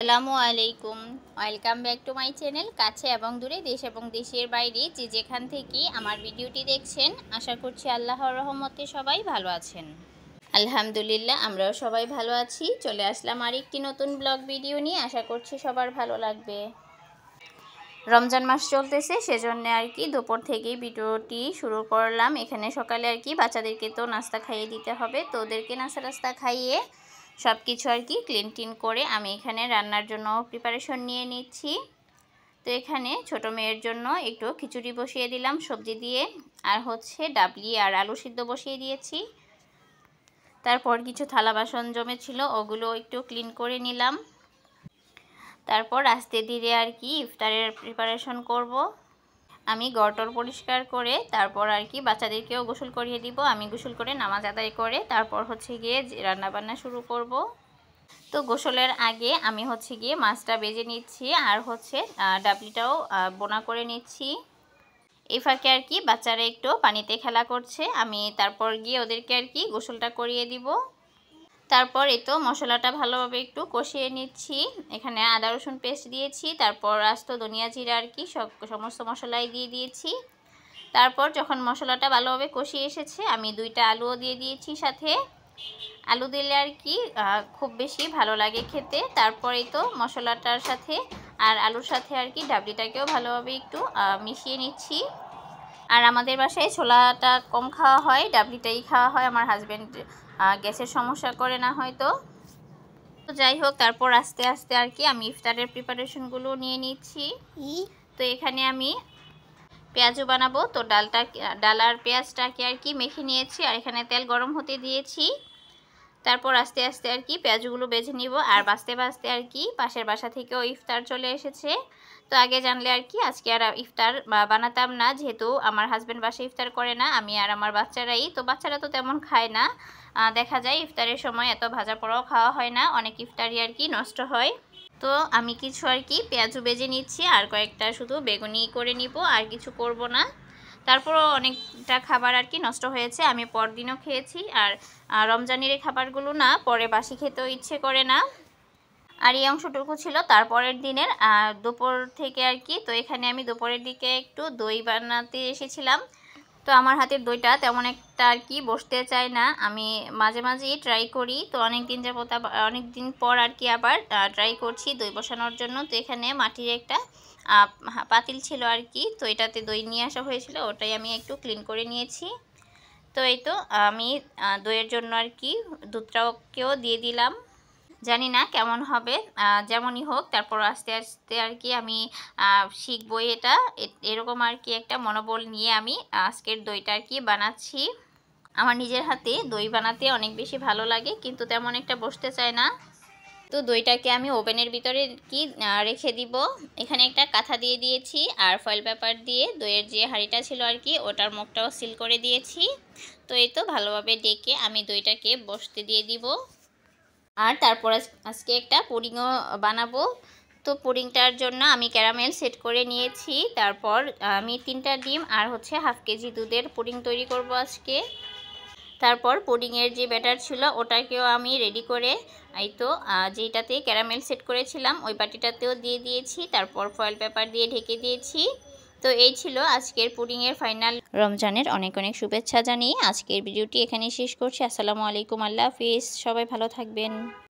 আসসালামু আলাইকুম। Welcome back to my channel. কাছে এবং দূরে, দেশ এবং দেশের বাইরে যে যেখান থেকে আমার ভিডিওটি দেখছেন, আশা করছি আল্লাহর রহমতে সবাই ভালো আছেন। আলহামদুলিল্লাহ, আমরাও সবাই ভালো আছি। চলে আসলাম আরেকটি নতুন ব্লগ ভিডিও নিয়ে। আশা করছি সবার ভালো লাগবে। রমজান মাস চলতেছে, সেজন্য আর কি দুপুর থেকেই ভিডিওটি শুরু করলাম। এখানে সকালে আর কি বাচ্চাদেরকে তো নাস্তা খাইয়ে দিতে হবে, তো ওদেরকে নাস্তা খাইয়ে সব কিছু আর কি ক্লিন টিন করে আমি এখানে রান্নার জন্য প্রিপারেশন নিয়ে নিচ্ছি। তো এখানে ছোট মেয়ের জন্য একটু খিচুড়ি বসিয়ে দিলাম সবজি দিয়ে, আর হচ্ছে ডাবলি আর আলু সিদ্ধ বসিয়ে দিয়েছি। তারপর কিছু থালা বাসন জমেছিল, ওগুলো একটু ক্লিন করে নিলাম। তারপর আস্তে ধীরে আর কি ইফতারের প্রিপারেশন করব। আমি ঘরটর পরিষ্কার করে তারপর আর কি বাচ্চাদেরকেও গোসল করিয়ে দিব। আমি গোসল করে নামাজ আদায় করে তারপর হচ্ছে গিয়ে রান্নাবান্না শুরু করব। তো গোসলের আগে আমি হচ্ছে গিয়ে মাছটা ভেজে নিচ্ছি, আর হচ্ছে ডাবলিটাও বোনা করে নিচ্ছি। এই ফাঁকে আর কি বাচ্চারা একটু পানিতে খেলা করছে, আমি তারপর গিয়ে ওদেরকে আর কি গোসলটা করিয়ে দিব। তারপর এই তো মশলাটা ভালোভাবে একটু কষিয়ে নিচ্ছি। এখানে আদা রসুন পেস্ট দিয়েছি, তারপর আস্ত ধনিয়া জিরা আর কি সমস্ত মশলাই দিয়ে দিয়েছি। তারপর যখন মশলাটা ভালোভাবে কষিয়ে এসেছে, আমি 2টা আলুও দিয়ে দিয়েছি সাথে। আলু দিলে আর কি খুব বেশি ভালো লাগে খেতে। তারপরে তো মশলাটার সাথে আর আলুর সাথে আর কি ডাবলিটাকেও ভালোভাবে একটু মিশিয়ে নিচ্ছি। আর আমাদের বাসায় ছোলাটা কম খাওয়া হয়, ডাবলিটাই খাওয়া হয়। আমার হাজব্যান্ড গ্যাসের সমস্যা করে না হয়তো। তো যাই হোক, তারপর আস্তে আস্তে আর কি আমি ইফতারের প্রিপারেশনগুলো নিয়ে নিচ্ছি। তো এখানে আমি পেঁয়াজও বানাবো, তো ডাল আর পেঁয়াজটাকে আর কি মেখে নিয়েছি, আর এখানে তেল গরম হতে দিয়েছি। তারপর আস্তে আস্তে আর কি পেঁয়াজগুলো বেছে নিব, আর বাঁচতে বাঁচতে আর কি পাশের বাসা থেকেও ইফতার চলে এসেছে। তো আগে জানলে আর কি আজকে আর ইফতার বানাতাম না, যেহেতু আমার হাজব্যান্ড বাসায় ইফতার করে না, আমি আর আমার বাচ্চারাই। তো বাচ্চারা তো তেমন খায় না, দেখা যায় ইফতারের সময় এত ভাজা পোড়াও খাওয়া হয় না, অনেক ইফতারই আর কি নষ্ট হয়। তো আমি কিছু আর কি পেঁয়াজও বেজে নিচ্ছি, আর কয়েকটা শুধু বেগুনি করে নিব, আর কিছু করব না। তারপরও অনেকটা খাবার আর কি নষ্ট হয়েছে, আমি পরদিনও খেয়েছি। আর রমজানের এই খাবারগুলো না পরে বাসি খেতেও ইচ্ছে করে না। আর এই অংশটুকু ছিল তারপরের দিনের দুপুর থেকে আর কি। তো এখানে আমি দুপুরের দিকে একটু দই বানাতে এসেছিলাম। তো আমার হাতের দইটা তেমন একটা আর কি বসতে চায় না, আমি মাঝে মাঝেই ট্রাই করি। তো অনেক দিন পর আর কি আবার ট্রাই করছি দই বসানোর জন্য। তো এখানে মাটির একটা পাতিল ছিল আর কি, তো এটাতে দই নিয়ে আসা হয়েছিল, ওটাই আমি একটু ক্লিন করে নিয়েছি। তো এই তো আমি দইয়ের জন্য আর কি দুধটাকেও দিয়ে দিলাম। জানি না কেমন হবে, যেমনই হোক তারপর আস্তে আস্তে আর কি আমি শিখবো এটা। এরকম আর কি একটা মনোবল নিয়ে আমি আজকের দইটা আর কি বানাচ্ছি। আমার নিজের হাতে দই বানাতে অনেক বেশি ভালো লাগে, কিন্তু তেমন একটা বসতে চায় না। তো দইটাকে আমি ওভেনের ভিতরে কি রেখে দিব। এখানে একটা কাঁথা দিয়ে দিয়েছি, আর ফয়েল পেপার দিয়ে দইয়ের যে হাঁড়িটা ছিল আর কি ওটার মুখটাও সিল করে দিয়েছি। তো এই তো ভালোভাবে ডেকে আমি দইটাকে বসতে দিয়ে দিব। আর তারপর আজকে একটা পুডিংও বানাবো। তো পুডিংটার জন্য আমি ক্যারামেল সেট করে নিয়েছি। তারপর আমি 3টা ডিম আর হচ্ছে হাফ কেজি দুধের পুডিং তৈরি করব আজকে। তারপর পুডিংয়ের যে ব্যাটার ছিল ওটাকেও আমি রেডি করে এই তো যেটাতে ক্যারামেল সেট করেছিলাম ওই বাটিটাতেও দিয়ে দিয়েছি। তারপর ফয়েল পেপার দিয়ে ঢেকে দিয়েছি। তো এই ছিল আজকের পুডিংয়ের ফাইনাল। রমজানের অনেক অনেক শুভেচ্ছা জানিয়ে আজকের ভিডিওটি এখানেই শেষ করছি। আসসালামু আলাইকুম, আল্লাহ হাফিজ, সবাই ভালো থাকবেন।